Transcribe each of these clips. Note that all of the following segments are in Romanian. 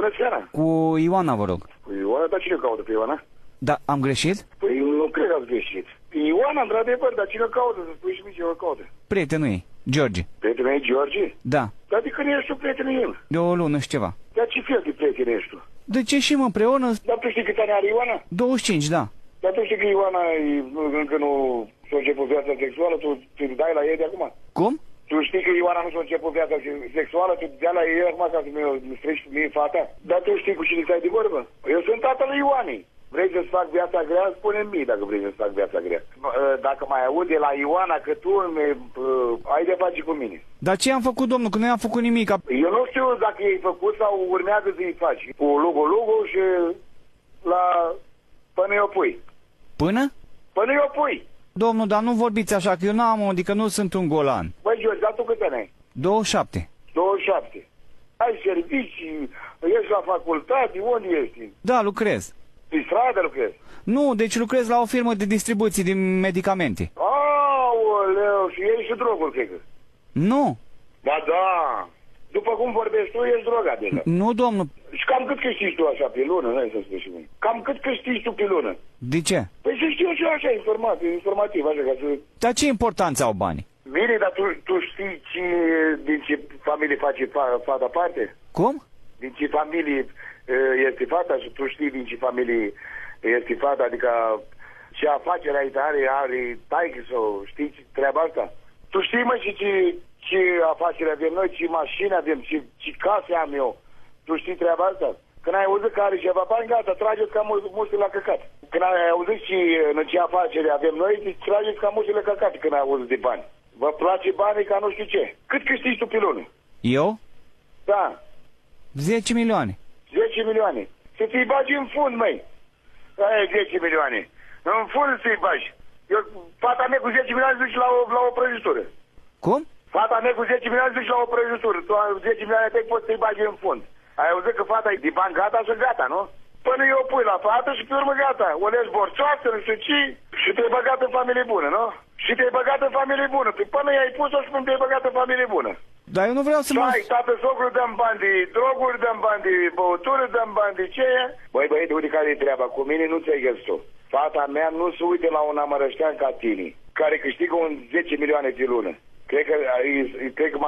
Bună seara. Cu Ioana, vă rog. Cu Ioana, dar cine caută pe Ioana? Da, am greșit? Păi nu cred că ați greșit. Ioana, într-adevăr, dar cine caută? Să spui și mie ce o caută. Prietenul ei, George. Prietenul ei, George? Da. Dar de când ești tu prietenul el? De o lună și ceva. Dar ce fel de prieten ești tu? De ce și împreună? Dar tu știi cât ani are Ioana? 25, da. Dar tu știi că Ioana încă nu s-a început viața sexuală, tu te dai la ei de acum? Cum? Tu știi că Ioana nu s-a început viața sexuală, tu te dai la ei acum ca să-mi strici mie fata? Dar tu știi cu cine stai de vorbă? Eu sunt tatăl Ioanei. Vrei să-ți fac viața grea? Spune-mi mie dacă vrei să-ți fac viața grea. Dacă mai aude la Ioana că tu ai de face cu mine. Dar ce am făcut, domnul, că nu i-am făcut nimic? Eu nu știu dacă i-ai făcut sau urmează să-i faci. Cu lugu și la... până i-o pui. Până? Până i-o pui. Domnul, dar nu vorbiți așa, că eu n-am, adică nu sunt un golan. Băi, George, dar tu cât ani ai? 27. 27. Ai servicii, ești la facultate, unde ești? Da, lucrez. Pe stradă lucrezi? Nu, deci lucrez la o firmă de distribuție de medicamente. Aoleu, și iei și droguri, cred că. Nu. Ba da, după cum vorbești tu, ești drogat deja. Nu, domnul. Și cam cât câștigi tu așa pe lună, nu să spui și mie? Cam cât câștigi tu pe lună? De ce? Păi să știu și eu așa, informativ, așa, ca să... Dar ce importanță au banii? Bine, dar tu știi din ce familie face fata parte? Cum? Din ce familie este fata și tu știi din ce familie este fata, adică ce afacere are taică sau știi treaba asta? Tu știi, mă, și ce afacere avem noi, ce mașini avem, ce case am eu. Tu știi treaba asta? Când ai auzit că are ceva bani, gata, trageți ca muștii la căcat. Când ai auzit și în ce afacere avem noi, trageți ca muștii la căcat când ai auzit de bani. Vă place banii ca nu știu ce. Cât câștigi tu pe lună? Eu? Da. 10 milioane. 10 milioane. Să ți-i bagi în fund, măi. Aia 10 milioane. În fund să-i bagi. Fata mea cu 10 milioane duci la o prăjitură. Cum? Fata mea cu 10 milioane duci la o prăjitură. Tu 10 milioane tăi poți să-i bagi în fund. Ai auzit că fata e de bani gata și gata, nu? Până eu pui la fată și pe urmă gata. O legi borțoasă, nu știu ce, și te-ai băgat în familie bună, nu? Și te-ai băgat în familie bună. Până i-ai pus-o și până te-ai băgat în familie bună. Dar eu nu vreau să mă... Hai, tată, socru, dăm bani de droguri, dăm bani de băutură, dăm bani de ce? Băi, băi, uite care e treaba. Cu mine nu ți-ai găsit tu. Fata mea nu se uite la un amărăștean ca tine, care câștigă un 10 milioane pe lună. Cred că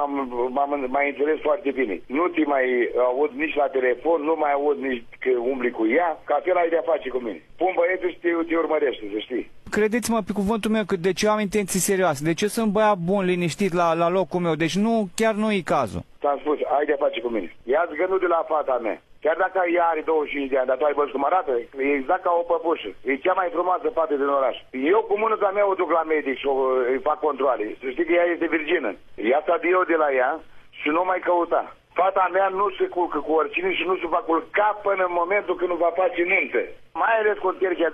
m-ai înțeles foarte bine. Nu te mai aud nici la telefon, nu mai aud nici că umbli cu ea, ca fel ai de-a face cu mine. Pun băietul și te urmărește, să știi. Credeți-mă pe cuvântul meu că deci eu am intenții serioase. Deci eu sunt băiat bun, liniștit la locul meu. Deci nu, chiar nu e cazul. Ți-am spus, ai de-a face cu mine. Ia-ți gândul de la fata mea. Chiar dacă ea are 25 de ani, dar tu ai văzut cum arată, e exact ca o păpușă. E cea mai frumoasă fată din oraș. Eu cu mânuța mea o duc la medic și îi fac controale. Să știi că ea este virgină. Ia-ți eu de la ea și nu mai căuta. Fata mea nu se culcă cu oricine și nu se va culca până în momentul când nu va face nuntă. Mai ales cu terchea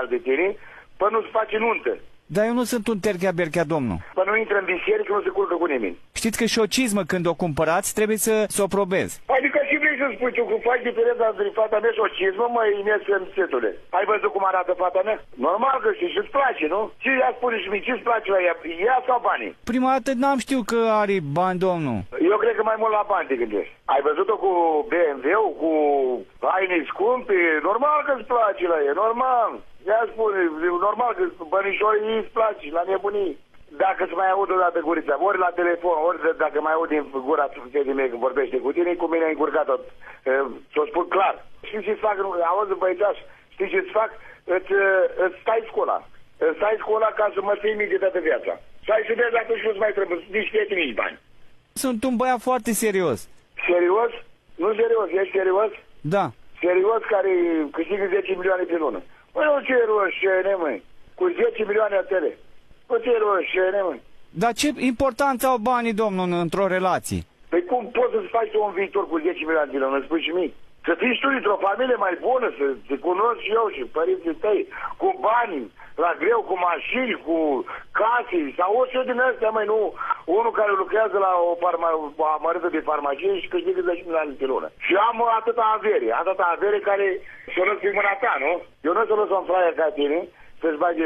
de tine, până nu se face nuntă. Dar eu nu sunt un terchea-berchea, domnul. Până nu intră în biserică, nu se culcă cu nimeni. Știți că și o cizmă, când o cumpărați, trebuie să o probezi. Adică și vrei să spui tu cum faci diferența între fata mea și o cizmă, mă, Ines, setule. Ai văzut cum arată fata mea? Normal că știi, și-ți place, nu? Ce ea spune și mie, ce-ți place la ea? Ea sau banii? Prima dată n-am știut că are bani, domnul. Eu cred că mai mult la bani te gândești. Ai văzut-o cu BMW-ul, cu haine scumpe? Normal că îți place la ea, normal. Ea spune, normal că bănișorii îi îți place, la nebunii. Dacă se mai aud o dată gurița, ori la telefon, ori dacă mai aud din gura de mea când vorbește cu tine, cu mine ai încurcat-o. Ți-o spun clar. Știi ce-ți fac? Auzi, băiețaș, știi ce-ți fac? Îți stai școala. Îți stai școala ca să mă ții minte toată viața. Și ai să vezi atunci nu-ți mai trebuie nici prieteni, nici bani. Sunt un băiat foarte serios. Serios? Nu serios, ești serios? Da. Serios care câștigă 10 milioane pe lună. Păi nu ce roșene, măi. Cu 10 milioane a tele. Nu ce roșene, măi. Dar ce importanță au banii, domnul, într-o relație? Păi cum poți să-ți faci tu un viitor cu 10 milioane de lună, spui și mie? Să fii tu într-o familie mai bună, să te cunosc și eu și părinții tăi, cu bani, la greu, cu mașini, cu case, sau orice din astea, măi, nu unul care lucrează la o amărâtă de farmacie și câștigă 10 milioane pe lună. Și am atâta avere care să lăs pe mâna ta, nu? Eu nu o să lăs un fraier ca tine să-ți bage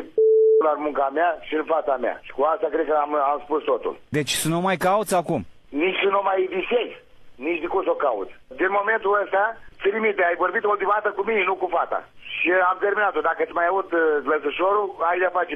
la munca mea și în fata mea. Și cu asta cred că am spus totul. Deci să nu mai cauți acum? Nici să nu mai visezi. nici de cum să o cauți. Din momentul ăsta, ține minte, ai vorbit ultima dată cu mine, nu cu fata. Și am terminat-o. Dacă îți mai aud lăsășorul, ai de-a face